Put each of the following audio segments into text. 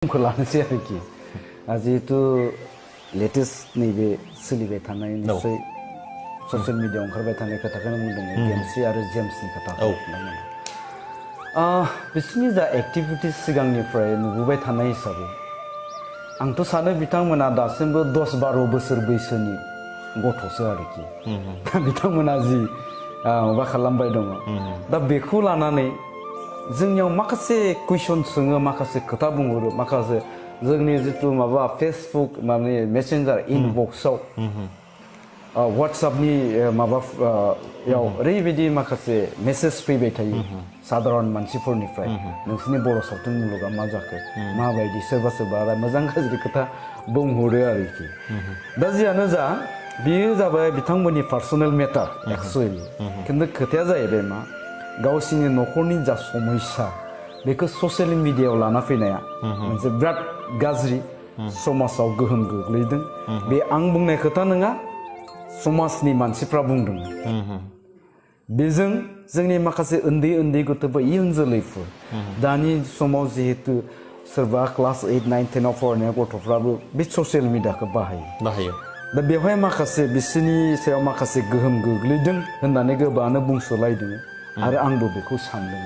खौ लानोसै आरोखि जिहेतु लेटेस्ट नैबे सोलिबाय थानाय निश्चय ससियेल मिडियायाव ओंखारबाय थानाय खोथाखौनो बुंदों गेमस्रि आरो जेम्सनि खोथाखौ बिसोरनि जा एक्टिभिटिस सिगांनिफ्राय नुबोबाय थानाय हिसाबै आंथ' सानो बिथांमोना दासिमबो 10-12 बोसोर बैसोनि गथ'सो आरोखि बिथांमोना जि माबा खालामबाय दङ दा बेखौ लानानै जोंनियाव माखासे कुइसन सोङो माखासे खोथा बुंहरो माखासे जोंनि जितु माबा फेसबुक माने मेसेन्जार इनबक्सआव WhatsAppनि माबायाव ओरैबायदि माखासे मेसेज फैबाय थायो साधारन मानसिफोरनिफ्राय नोंसोरनि बर' सावथुन मुलुगा मा जाखो माबायदि सोरबा सोरबा आरो मोजां गाज्रि खोथा बुंहरो आरोखि दा जियानो जा बेयो जाबाय बिथांमोननि पार्सनेल मेटार एक्चुअलि खिन्थु खोथाया जाहैबाय मा गावसिनि न'खरनि जा समस्या बेखौ ससियेल मिडियायाव लाना फैनाया मोनसे बिराद गाज्रि समाजाव गोहोम गोग्लैदों बे आं बुंनाय खोथा नङा समाजनि मानसिफ्रा बुंदों बेजों जोंनि माखासे उन्दै उन्दै गथ'फोर इयुन जोलैफोर दानि समाव जिहेतु सोरबा क्लास 8, 9, 10 आव फरायनाय गथ'फ्राबो बे ससियेल मिडियाखौ बाहायो दा बेवहाय माखासे बिसोरनि सायाव माखासे गोहोम गोग्लैदों होननानै गोबाङानो बुंसोलायदों आरो आंबो बेखौ सानदों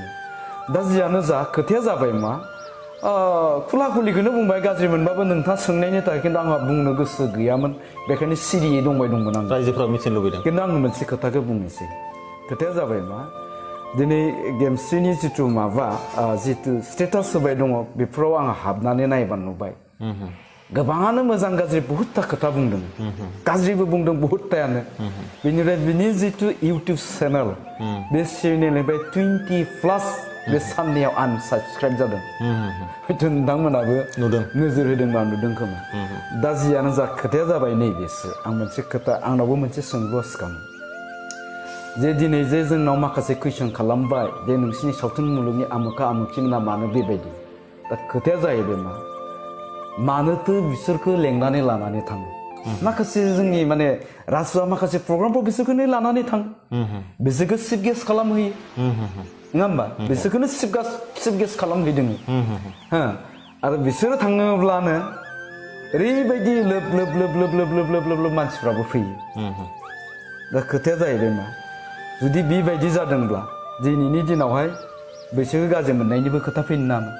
दा जियानो जा खोथाया जाबाय मा खुला खुलिखौनो बुंबाय गाज्रि मोनबाबो नोंथाङा सोंनायनि थाखाय खिन्थु आंहा बुंनो गोसो गैयामोन बेखायनो सिरियै दंमोन आं रायजोफोरा मिथिनो लुबैदों खिन्थु आं मोनसे खोथाखौ बुंनोसै खोथाया जाबाय मा दिनै गेमस्रिनि जितु माबा जितु स्टेटास होबाय दङ बेफोराव आं हाबनानै नायबा नुबाय गोबाङानो मोजां गाज्रि बहुतथा खोथा बुंदों गाज्रिबो बुंदों बहुतथायानो बेनिफ्राय बिनि जितु इउटुब चेनेल बे चेनेलनिफ्राय 20+ बे साननैयाव आनसाबस्क्राइब जादों हयथ' नोंथांमोनाबो नोजोर होदोंबा नुदों खोमा दा जियानो जा खोथाया जाबाय नैबेसो आं मोनसे खोथा आंनावबो मोनसे सोंलुआ सिखाङो जे दिनै जे जोंनाव माखासे कुइसन खालामबाय जे नोंसिनि सावथुन मुलुगनि आमुखा आमुखिमोना मानो बेबायदि दा खोथाया जाहैबाय मा मानोथो बिसोरखौ लेंनानै लानानै थाङो माखासे जोंनि माने राजुआ माखासे प्रग्रामफोर बिसोरखौनो लानानै थाङो बिसोरखौ चिफ गेस्ट खालामहैयो नङा होमबा बिसोरखौनो चिफ गेस्ट खालामहैदों आरो बिसोरो थाङोब्लानो ओरैबायदि लोब लोब लोब लोब लोब लोब लोब लोब लोब मानसिफ्राबो फैयो दा खोथाया जाहैबाय मा जुदि बेबायदि जादोंब्ला दिनैनि दिनावहाय बैसोरखौ गाज्रि मोननायनिबो खोथा फैनो नाङा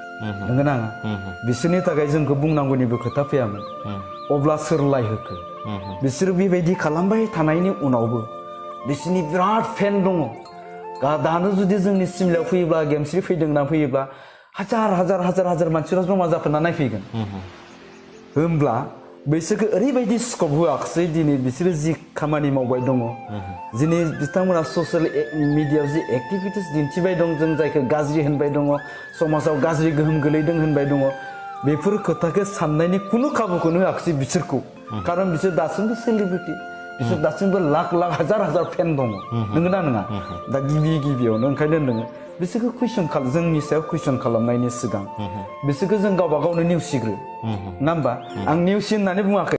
नंगौ नाङा बिसोरनि थाखाय जोंखौ बुंनांगौनिबो खोथा फैयामोन अब्ला सोर लायहोखो बिसोरो बेबायदि खालामबाय थानायनि उनावबो बिसोरनि बिराद फेन दङ दानो जुदि जोंनि सिमलायाव फैयोब्ला गेमस्रि फैदों होनना फैयोब्ला हाजार मानसिफ्रा जमा जाफैना नायफैगोन होमब्ला बैसोरखौ ओरैबायदि स्कप होआखिसै दिनै बिसोरो जि खामानि मावबाय दङ दिनै बिथांमोना ससियेल मिडियायाव जि एक्टिभिटिस दिन्थिबाय दं जों जायखौ गाज्रि होनबाय दङ समाजाव गाज्रि गोहोम गोलैदों होनबाय दङ बेफोर खोथाखौ साननायनि खुनु खाबुखौनो होआखिसै बिसोरखौ खारन बिसोर दासिमबो सेलिब्रिटि बिसोर दासिमबो लाख हाजार फेन दङ नंगौना नङा दा गिबियावनो ओंखायनो नोङो बिसोरखौ जोंनि सायाव कुइसन खालामनायनि सिगां बिसोरखौ जों गावबा गावनो नेवसिग्रो नङा होमबा आं नेवसि होननानै बुङाखै